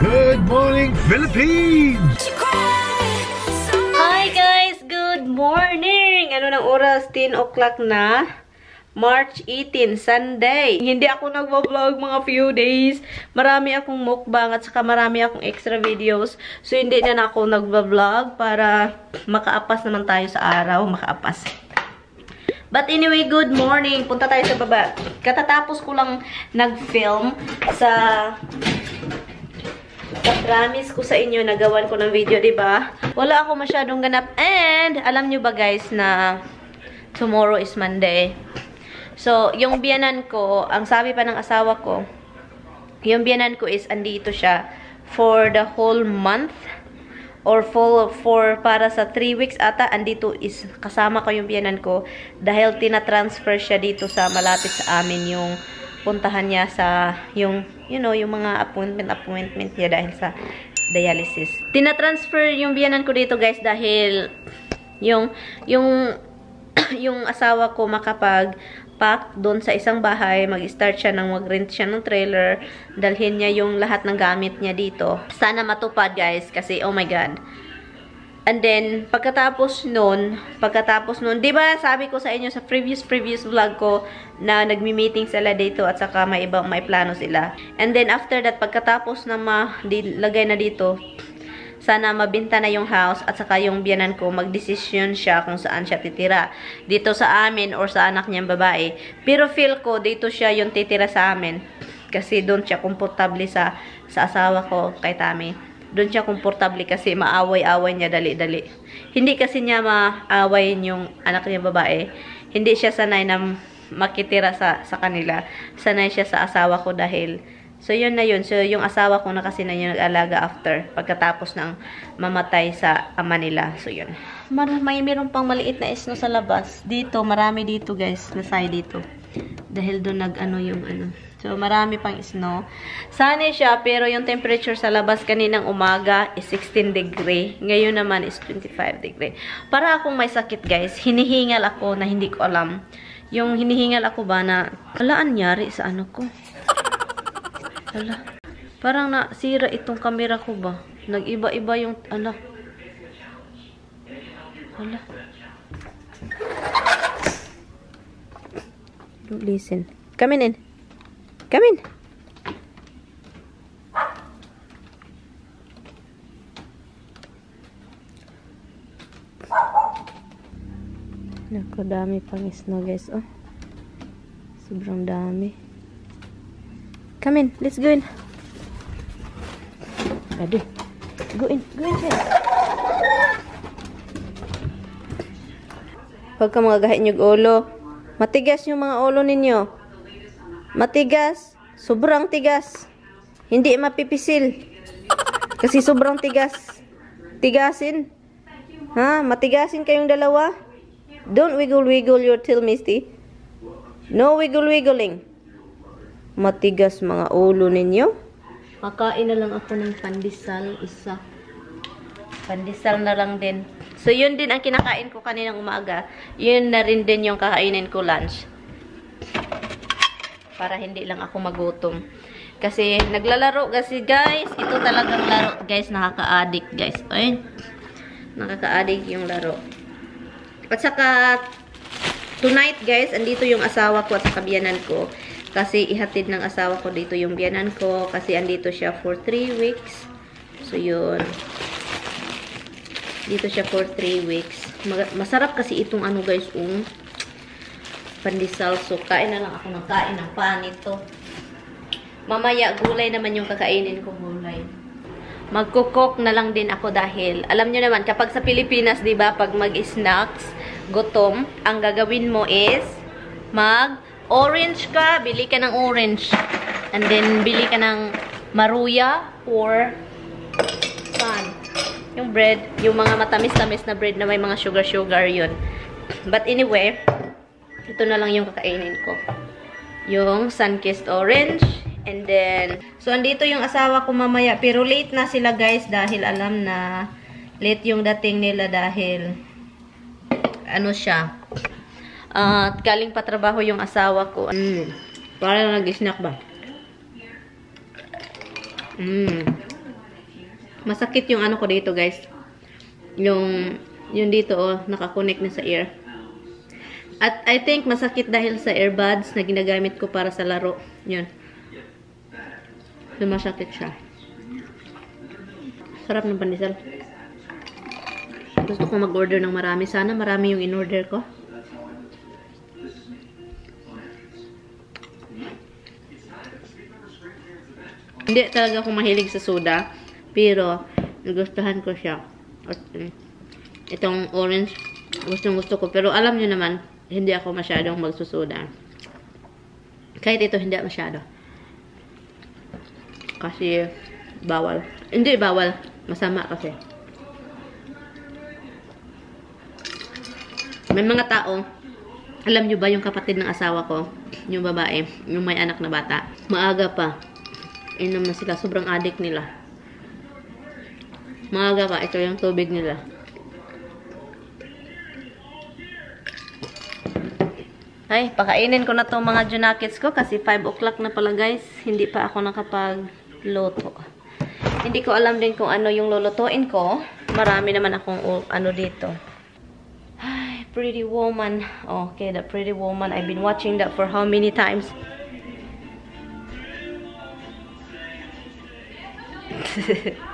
Good morning, Philippines! Hi guys! Good morning! Ano ng oras? 10 o'clock na. March 18, Sunday. Hindi ako nagwa-vlog mga few days. Marami akong mukbang at saka marami akong extra videos. So, hindi na ako nagwa-vlog para makaapas naman tayo sa araw. Makaapas. But anyway, good morning. Punta tayo sa baba. Katatapos ko lang nag-film sa promise ko sa inyo, nagawan ko ng video, diba? Wala ako masyadong ganap. And, alam nyo ba guys na tomorrow is Monday. So, yung biyanan ko, ang sabi pa ng asawa ko, yung biyanan ko is andito siya for the whole month. Or for para sa 3 weeks ata, andito is kasama ko yung biyanan ko. Dahil tina-transfer siya dito sa malapit sa amin yung puntahan niya sa yung yung mga appointment niya dahil sa dialysis. Tina-transfer yung biyanan ko dito guys dahil yung asawa ko makapag-pack doon sa isang bahay, mag-start siya mag-rent siya ng trailer, dalhin niya yung lahat ng gamit niya dito. Sana matupad guys kasi oh my god. And then, pagkatapos nun, di ba sabi ko sa inyo sa previous vlog ko na nagmi-meeting sila dito at saka may plano sila. And then, after that, pagkatapos na lagay na dito, sana mabenta na yung house at saka yung biyanan ko, mag-decision siya kung saan siya titira. Dito sa amin or sa anak niyang babae. Pero feel ko, dito siya yung titira sa amin. Kasi doon siya komportable sa asawa ko, kay Tami. Doon siya komportable kasi maaway-away niya dali-dali. Hindi kasi niya maaway yung anak niya babae. Hindi siya sanay na makitira sa kanila. Sanay siya sa asawa ko dahil. So, yun na yun. So, yung asawa ko na kasi na yung nag-alaga after. Pagkatapos ng mamatay sa ama nila. So, yun. Meron pang maliit na isno sa labas. Dito, marami dito guys. Nasay dito. Dahil doon So, marami pang snow. Sunny siya, pero yung temperature sa labas kaninang umaga is 16 degree. Ngayon naman is 25 degree. Para akong may sakit, guys. Hinihingal ako na hindi ko alam. Yung hinihingal ako ba na, wala anyari sa ano ko. Wala. Parang nasira itong camera ko ba. Nag-iba-iba yung, Wala. Don't listen. Come in. Come in. Naku, dami pang snow guys. Oh. Sobrang dami. Come in. Let's go in. Aduh. Go in. Go in, guys. Huwag ka mga gahit nyug ulo. Matigas yung mga ulo ninyo. Matigas. Sobrang tigas. Hindi mapipisil. Kasi sobrang tigas. Tigasin. Ha? Matigasin kayong dalawa. Don't wiggle your tail, Misty. No wiggle-wiggling. Matigas mga ulo ninyo. Makain na lang ako ng pandesal. Isa. Pandesal na lang din. So, yun din ang kinakain ko kaninang umaga. Yun na rin din yung kakainin ko lunch. Para hindi lang ako magutom. Kasi naglalaro kasi guys. Ito talagang laro guys. Nakaka-addict guys. Ay, nakaka-addict yung laro. At saka tonight guys. Andito yung asawa ko at saka biyanan ko. Kasi ihatid ng asawa ko dito yung biyanan ko. Kasi andito siya for 3 weeks. So yun. Dito siya for 3 weeks. Masarap kasi itong guys. Pandesal. So, kain na lang ako ng kain ng panito. Mamaya, gulay naman yung kakainin ko, gulay. Magkukok na lang din ako dahil, alam nyo naman, kapag sa Pilipinas, diba, pag mag-snacks, gutom, ang gagawin mo is, mag-orange ka, bili ka ng orange. And then, bili ka ng maruya or yung bread, yung mga matamis-tamis na bread na may mga sugar-sugar yun. But anyway, ito na lang yung kakainin ko. Yung sun-kissed orange. And then, so andito yung asawa ko mamaya. Pero late na sila guys dahil alam na late yung dating nila dahil siya. Galing pa trabaho yung asawa ko. Parang nag-snack ba? Masakit yung ano ko dito, guys. Yung dito, oh, nakakonect na sa ear. At I think masakit dahil sa earbuds na ginagamit ko para sa laro. Yun. So, masakit siya. Sarap ng pandesal. Gusto ko mag-order ng marami. Sana marami yung in-order ko. Hindi talaga ako mahilig sa soda. Pero, nagustuhan ko siya. At, itong orange, gusto ko. Pero alam nyo naman, hindi ako masyadong magsusoda. Kahit ito, hindi masyado. Kasi, bawal. Hindi, bawal. Masama kasi. May mga tao, alam nyo ba yung kapatid ng asawa ko, yung babae, yung may anak na bata, maaga pa. Inom na sila. Sobrang addict nila. Maaga pa. Ito yung tubig nila. Ay, pakainin ko na itong mga junakits ko kasi 5 o'clock na pala, guys. Hindi pa ako nakapagluto. Hindi ko alam din kung ano yung lulutuin ko. Marami naman akong ano dito. Ay, Pretty Woman. Okay, the Pretty Woman. I've been watching that for how many times?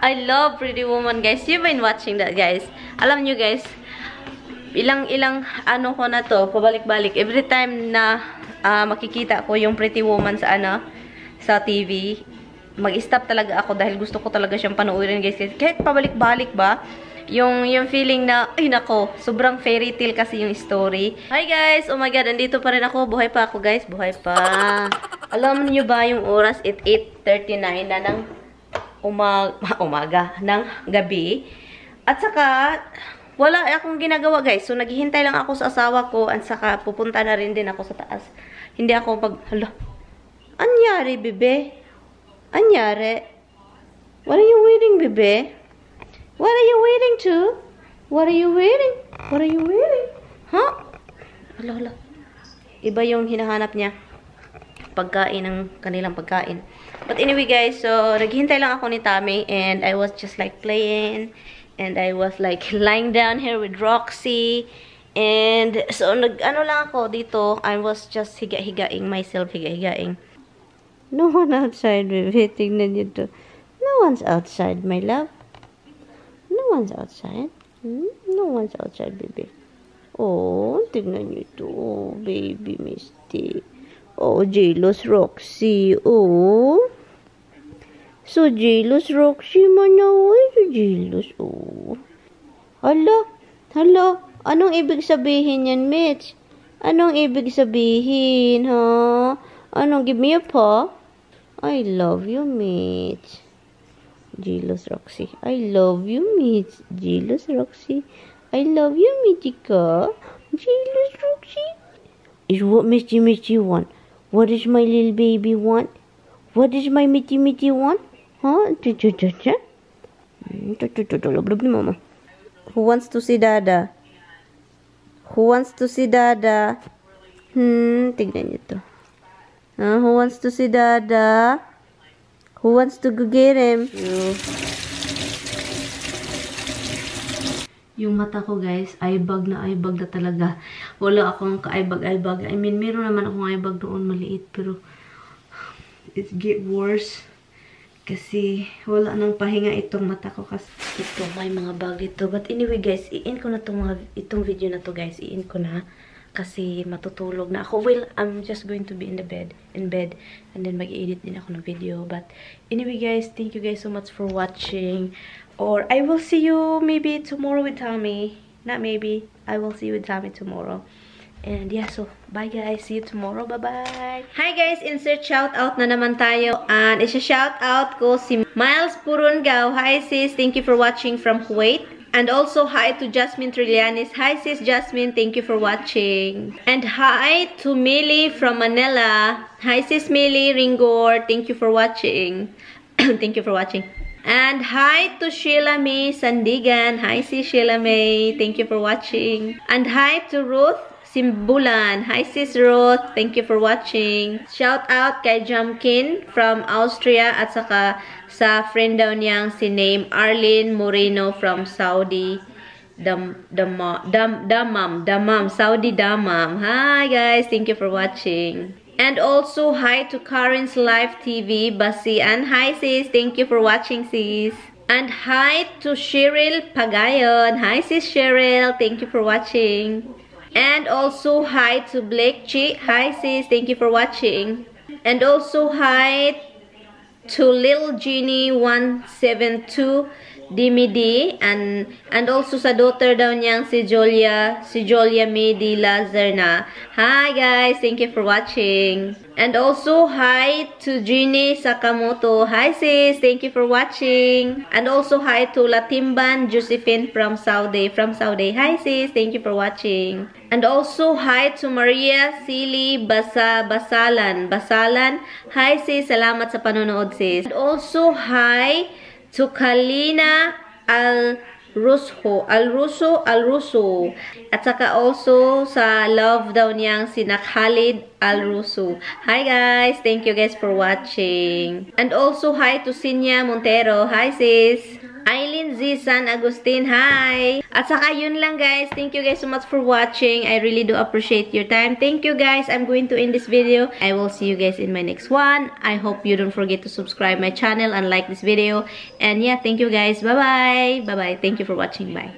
I love Pretty Woman, guys. You've been watching that, guys. Alam nyo, guys, ilang ano ko na to, pabalik-balik. Every time na makikita ko yung Pretty Woman sa sa TV, mag-stop talaga ako dahil gusto ko talaga siyang panoorin, guys. Kahit pabalik-balik ba, yung feeling na, ay nako, sobrang fairy tale kasi yung story. Hi guys, oh my god, andito pa rin ako. Buhay pa ako, guys. Buhay pa. Alam niyo ba yung oras? 8:39 na ng umaga, ng gabi. At saka, wala akong ginagawa, guys. So, naghihintay lang ako sa asawa ko at saka pupunta na rin din ako sa taas. Hindi ako hala, anyari, bebe? Anyari? What are you waiting, bebe? What are you waiting to? What are you waiting? What are you waiting? Huh? Hala. Iba yung hinahanap niya. Pagkain ng kanilang pagkain. But anyway, guys, so, naghihintay lang ako ni Tammy and I was just like playing. And I was like lying down here with Roxy. And so, ano lang ako dito. I was just higa-higaing myself. Higa-higaing. No one outside, baby. Tingnan niyo to. No one's outside, my love. No one's outside. No one's outside, baby. Oh, tingnan niyo to. Oh, baby Misty. Oh, jealous Roxy. Oh. So jealous, Roxy, manaway. So jealous, oh. Hala. Anong ibig sabihin yan, Mitch? Anong ibig sabihin, ha? Anong, give me a paw? I love you, Mitch. Jealous, Roxy. I love you, Mitch. Jealous, Roxy. I love you, Mitchika. Jealous, Roxy. Is what Mitchy want? What does my little baby want? What does my Mitty want? Huh? Mama. Who wants to see Dada? Who wants to see Dada? Tignan niyo to. Who wants to see Dada? Who wants to go get him? Yung mata ko, guys, eyebag na talaga. Wala akong ka-eyebag. I mean, meron naman akong eyebag doon maliit, pero it get worse. Kasi wala nang pahinga itong mata ko kasi ito may mga bag ito. But anyway, guys, i-end ko na itong video na to, guys. I-end ko na kasi matutulog na ako. Well, I'm just going to be in bed and then mag-edit din ako ng video. But anyway, guys, thank you guys so much for watching. Or I will see you maybe tomorrow with Tommy. Not maybe. I will see you with Tommy tomorrow. And yeah, so bye guys. See you tomorrow. Bye-bye. Hi guys, insert shoutout na naman tayo. And isa-shoutout ko si Miles Purungao. Hi sis, thank you for watching from Kuwait. And also hi to Jasmine Trillanes. Hi sis Jasmine, thank you for watching. And hi to Millie from Manila. Hi sis Millie Ringor, thank you for watching. Thank you for watching. And hi to Sheila May Sandigan. Hi sis Sheila May, thank you for watching. And hi to Ruth Simbulan. Hi, Sis Ruth. Thank you for watching. Shout out kay Jamkin from Austria at saka sa friend daw niyang si name Arlene Moreno from Saudi. Damam, Saudi Damam. Hi, guys. Thank you for watching. And also, hi to Karen's Live TV, Basian. Hi, sis. Thank you for watching, sis. And hi to Cheryl Pagayon. Hi, sis Cheryl. Thank you for watching. And also, hi to Blake Chi. Hi, sis. Thank you for watching. And also, hi to Lil Genie 172 Dimidi and also sa daughter daw niyang si Jolia Medi Lazarna. Hi guys, thank you for watching. And also hi to Jeannie Sakamoto. Hi sis, thank you for watching. And also hi to Latimban Josephine from Saudi. Hi sis, thank you for watching. And also hi to Maria Sili Basalan. Hi sis, salamat sa panonood sis. And also hi to Kalina Al-Ruso. At saka also sa love daw niyang si Khalid Al-Ruso. Hi guys! Thank you guys for watching. And also hi to Sinya Montero. Hi sis! Aileen Z. San Agustin. Hi! At saka yun lang guys. Thank you guys so much for watching. I really do appreciate your time. Thank you guys. I'm going to end this video. I will see you guys in my next one. I hope you don't forget to subscribe my channel and like this video. And yeah, thank you guys. Bye-bye. Bye-bye. Thank you for watching. Bye.